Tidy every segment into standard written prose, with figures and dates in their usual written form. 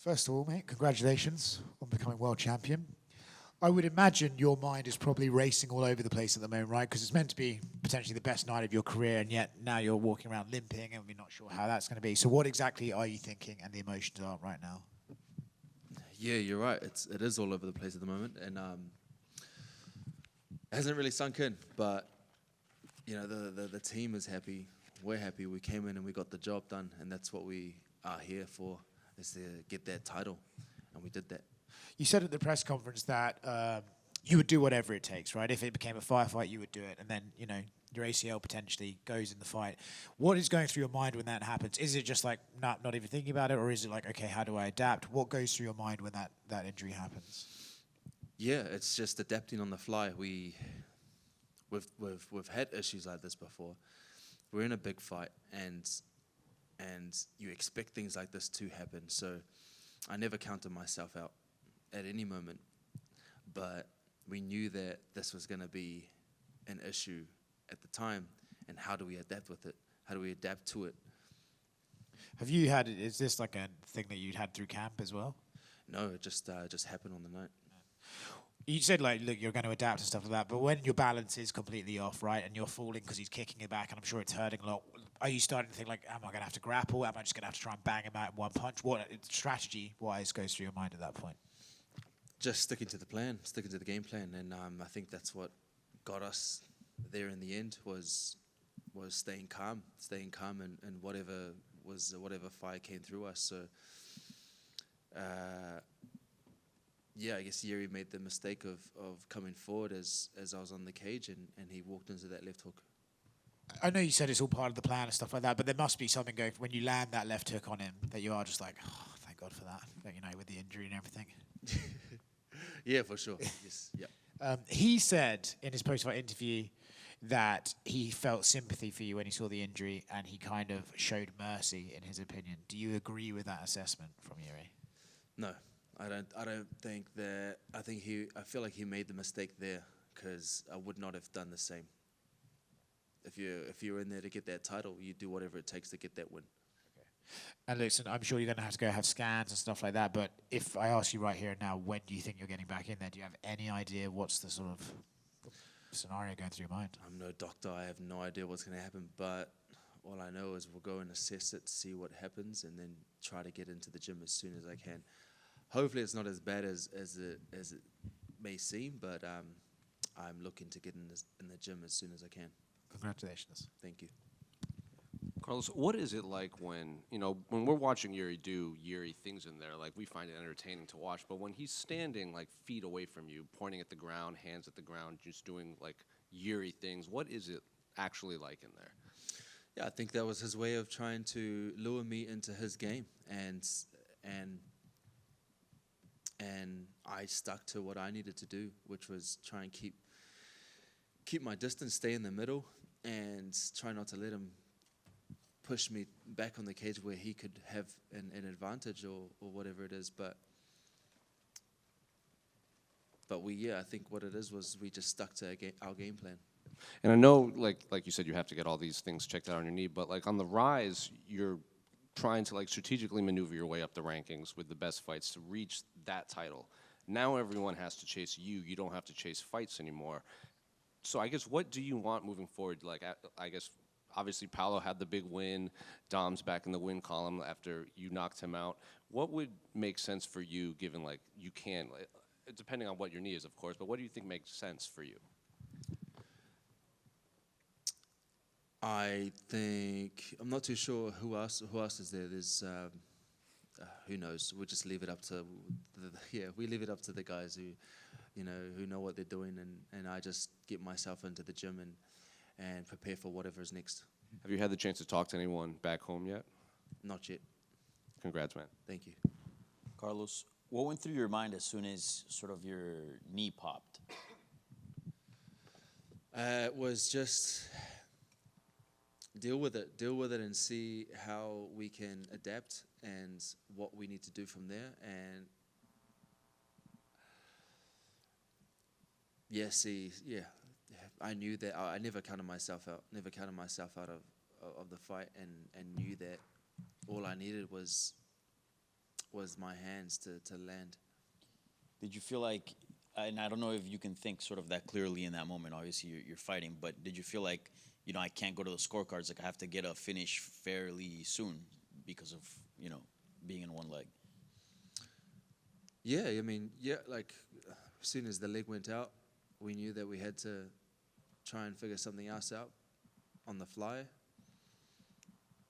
First of all, mate, congratulations on becoming world champion. I would imagine your mind is probably racing all over the place at the moment, right? Because it's meant to be potentially the best night of your career, and yet now you're walking around limping, and we're not sure how that's going to be. So, what exactly are you thinking, and the emotions are right now? Yeah, you're right. It is all over the place at the moment, and it hasn't really sunk in. But you know, the team is happy. We're happy. We came in and we got the job done, and that's what we are here for, is to get that title, and we did that. You said at the press conference that you would do whatever it takes, right? If it became a firefight, you would do it, and then your ACL potentially goes in the fight. What is going through your mind when that happens? Is it just like not even thinking about it, or is it like, okay, how do I adapt? What goes through your mind when that injury happens? Yeah, it's just adapting on the fly. We've had issues like this before. We're in a big fight, and you expect things like this to happen. So I never counted myself out at any moment, but we knew that this was going to be an issue at the time, and how do we adapt with it? How do we adapt to it? Is this like a thing that you'd had through camp as well? No, it just happened on the night. You said, like, look, you're going to adapt and stuff like that, but when your balance is completely off, right, and you're falling because he's kicking it back, and I'm sure it's hurting a lot, are you starting to think, like, am I going to have to grapple? Am I just going to have to try and bang him out in one punch? What strategy-wise goes through your mind at that point? Just sticking to the plan, sticking to the game plan, and I think that's what got us there in the end, was staying calm, and whatever fire came through us. So, yeah, I guess Jiri made the mistake of coming forward as I was on the cage, and he walked into that left hook. I know you said it's all part of the plan and stuff like that, but there must be something going when you land that left hook on him that you are just like, oh, thank God for that, with the injury and everything. Yeah, for sure. Yes, yeah. He said in his post-fight interview that he felt sympathy for you when he saw the injury, and he kind of showed mercy, in his opinion. Do you agree with that assessment from Jiri? No, I don't think that. I feel like he made the mistake there, because I would not have done the same. If you're in there to get that title, you do whatever it takes to get that win. And listen, I'm sure you're going to have to go have scans and stuff like that, but if I ask you right here and now, when do you think you're getting back in there? Do you have any idea what's the sort of scenario going through your mind? I'm no doctor. I have no idea what's going to happen, but all I know is we'll go and assess it, see what happens, and then try to get into the gym as soon as I can. Hopefully it's not as bad as it may seem, but I'm looking to get in the gym as soon as I can. Congratulations. Thank you. Carlos, what is it like when we're watching Jiri do Jiri things in there, like we find it entertaining to watch, but when he's standing like feet away from you, pointing at the ground, hands at the ground, just doing like Jiri things, what is it actually like in there? Yeah, I think that was his way of trying to lure me into his game, and I stuck to what I needed to do, which was try and keep my distance, stay in the middle, and try not to let him push me back on the cage where he could have an advantage or whatever it is. But I think what it is was we just stuck to our game plan. And I know, like you said, you have to get all these things checked out on your knee, but like on the rise, you're trying to like strategically maneuver your way up the rankings with the best fights to reach that title. Now everyone has to chase you. You don't have to chase fights anymore. So I guess what do you want moving forward? Like I guess obviously Paulo had the big win. Dom's back in the win column after you knocked him out. What would make sense for you, given like you can, depending on what your knee is, of course, but what do you think makes sense for you? I think I'm not too sure who else is there. There's who knows. We'll just leave it up to we leave it up to the guys who know what they're doing, and I just get myself into the gym and prepare for whatever is next. Have you had the chance to talk to anyone back home yet? Not yet. Congrats, man. Thank you. Carlos, what went through your mind as soon as sort of your knee popped? It was just deal with it and see how we can adapt and what we need to do from there. And I knew that I never counted myself out of the fight, and knew that all I needed was was my hands to land. Did you feel like, and I don't know if you can think sort of that clearly in that moment, obviously you're fighting, but did you feel like, I can't go to the scorecards, like I have to get a finish fairly soon because of, being in one leg? Yeah, I mean, like as soon as the leg went out, we knew that we had to try and figure something else out on the fly.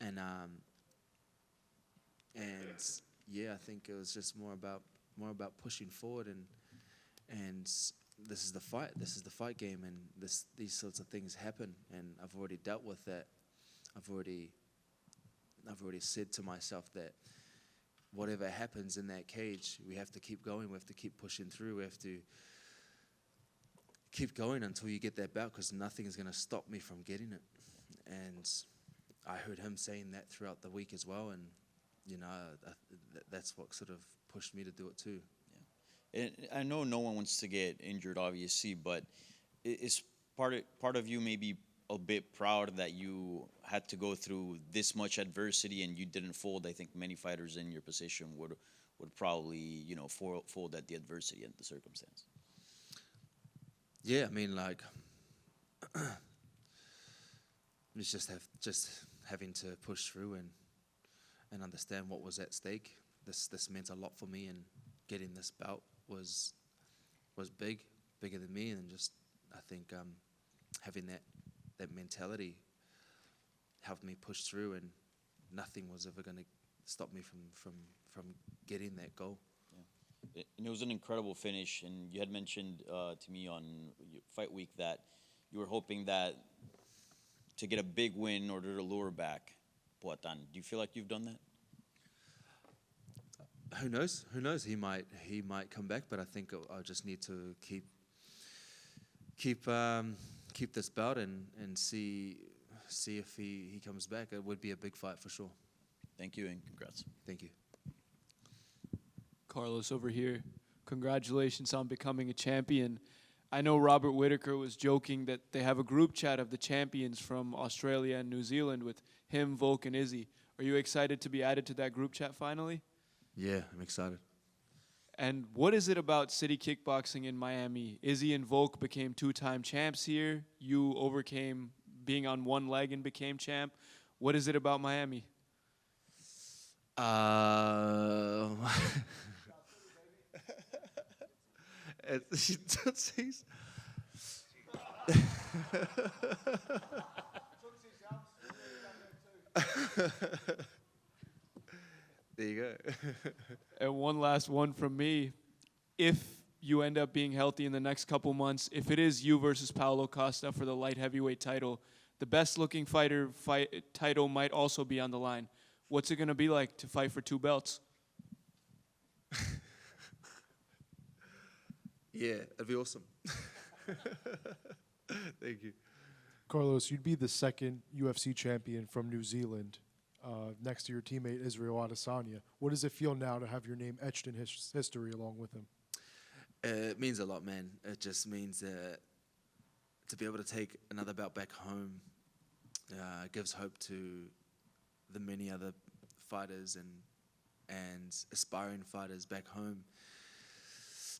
And yeah, I think it was just more about pushing forward and this is the fight game, and these sorts of things happen, and I've already dealt with that. I've already said to myself that whatever happens in that cage, we have to keep going. We have to keep pushing through. We have to keep going until you get that belt, because nothing is going to stop me from getting it. And I heard him saying that throughout the week as well, and that's what sort of pushed me to do it too. And I know no one wants to get injured, obviously, but is part of you maybe a bit proud that you had to go through this much adversity and you didn't fold? I think many fighters in your position would probably, fold at the adversity and the circumstance. Yeah, I mean, like, it's just having to push through and understand what was at stake. This meant a lot for me, and getting this belt was bigger than me, and just I think having that mentality helped me push through, and nothing was ever going to stop me from getting that goal. Yeah. And it was an incredible finish, and you had mentioned to me on your fight week that you were hoping that to get a big win in order to lure back Poatan. Do you feel like you've done that? Who knows? Who knows? He might come back, but I think I just need to keep this belt and see if he comes back. It would be a big fight for sure. Thank you, and congrats. Thank you. Carlos over here. Congratulations on becoming a champion. I know Robert Whittaker was joking that they have a group chat of the champions from Australia and New Zealand with him, Volk, and Izzy. Are you excited to be added to that group chat finally? Yeah, I'm excited. And what is it about City Kickboxing in Miami? Izzy and Volk became 2-time champs here. You overcame being on one leg and became champ. What is it about Miami? There you go. And one last one from me. If you end up being healthy in the next couple months, if it is you versus Paulo Costa for the light heavyweight title, the best looking fighter title might also be on the line. What's it going to be like to fight for 2 belts? Yeah, it'd be awesome. Thank you. Carlos, you'd be the second UFC champion from New Zealand, next to your teammate Israel Adesanya. What does it feel now to have your name etched in history along with him? It means a lot, man. It just means to be able to take another belt back home gives hope to the many other fighters and aspiring fighters back home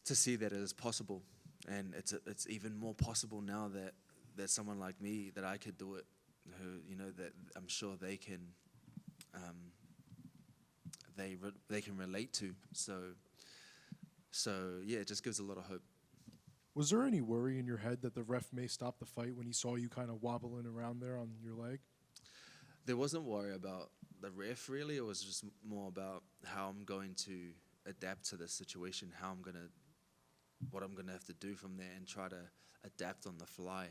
to see that it is possible. And it's even more possible now that someone like me, that I could do it, who, that I'm sure they can they can relate to. So yeah, it just gives a lot of hope. Was there any worry in your head that the ref may stop the fight when he saw you kind of wobbling around there on your leg? There wasn't worry about the ref, really. It was just more about how I'm going to adapt to this situation, what I'm gonna have to do from there, and try to adapt on the fly.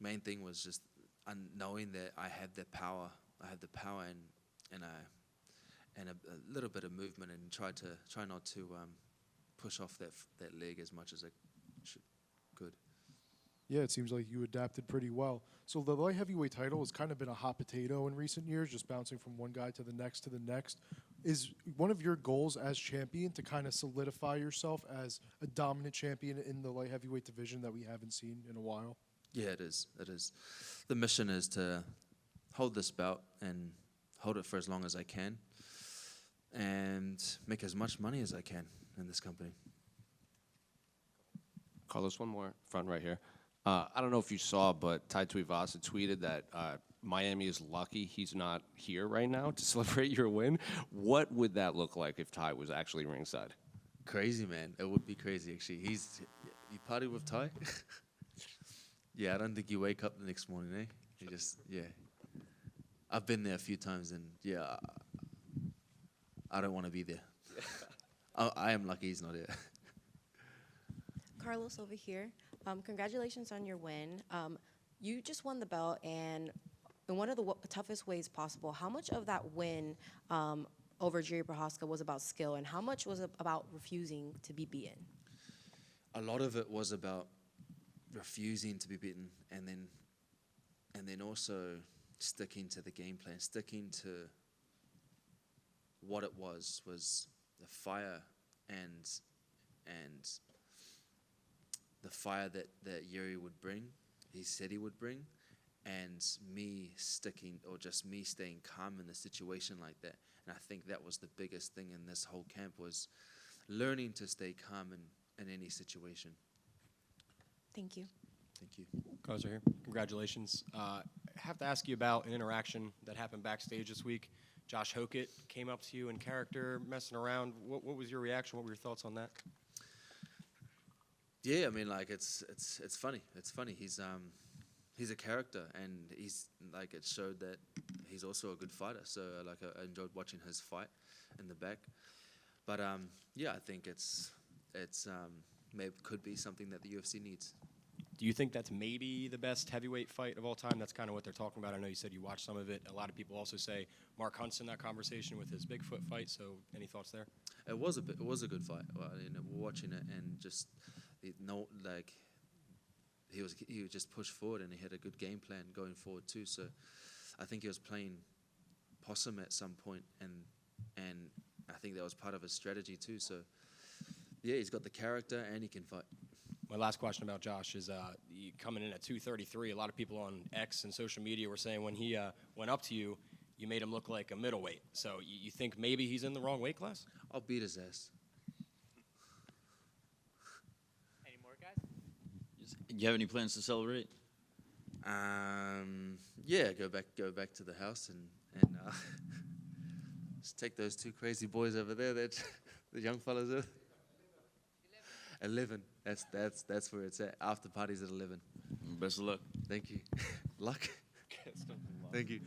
Main thing was just knowing that I had the power. I had the power and a little bit of movement, and try not to push off that leg as much as I could. Yeah, it seems like you adapted pretty well. So the light heavyweight title has kind of been a hot potato in recent years, just bouncing from one guy to the next to the next. Is one of your goals as champion to kind of solidify yourself as a dominant champion in the light heavyweight division that we haven't seen in a while? Yeah, it is. It is. The mission is to hold this belt and hold it for as long as I can, and make as much money as I can in this company. Carlos, one more front right here. I don't know if you saw, but Tai Tuivasa tweeted that Miami is lucky he's not here right now to celebrate your win. What would that look like if Tai was actually ringside? Crazy, man. It would be crazy, actually. You party with Ty? Yeah, I don't think you wake up the next morning, eh? You just, yeah. I've been there a few times, and yeah, I don't want to be there. I am lucky he's not here. Carlos over here. Congratulations on your win. You just won the belt, and in one of the toughest ways possible. How much of that win over Jiri Prochazka was about skill, and how much was it about refusing to be beaten? A lot of it was about refusing to be beaten, and then also sticking to the game plan, sticking to what it was the fire and the fire that Jiri would bring, he said he would bring, and me staying calm in a situation like that. And I think that was the biggest thing in this whole camp, was learning to stay calm in any situation. Thank you. Thank you. Carlos, right here. Congratulations. I have to ask you about an interaction that happened backstage this week. Josh Hokit came up to you in character, messing around. What was your reaction? What were your thoughts on that? Yeah, I mean, like it's funny. It's funny. He's a character, and he's like, it showed that he's also a good fighter. So like I enjoyed watching his fight in the back. But yeah, I think it's maybe could be something that the UFC needs. Do you think that's maybe the best heavyweight fight of all time? That's kind of what they're talking about. I know you said you watched some of it. A lot of people also say Mark Hunt's in that conversation with his Bigfoot fight. So any thoughts there? It was a good fight. Well, we're watching it, and just he would just push forward, and he had a good game plan going forward too. So I think he was playing possum at some point, and I think that was part of his strategy too. So yeah, he's got the character, and he can fight. My last question about Josh is coming in at 233. A lot of people on X and social media were saying when he went up to you, you made him look like a middleweight. So you think maybe he's in the wrong weight class? I'll beat his ass. Any more guys? Do you have any plans to celebrate? Yeah, go back to the house and just take those two crazy boys over there, that the young fellas are. 11. That's where it's at. After parties at 11. Best of luck. Thank you. Luck. Thank you.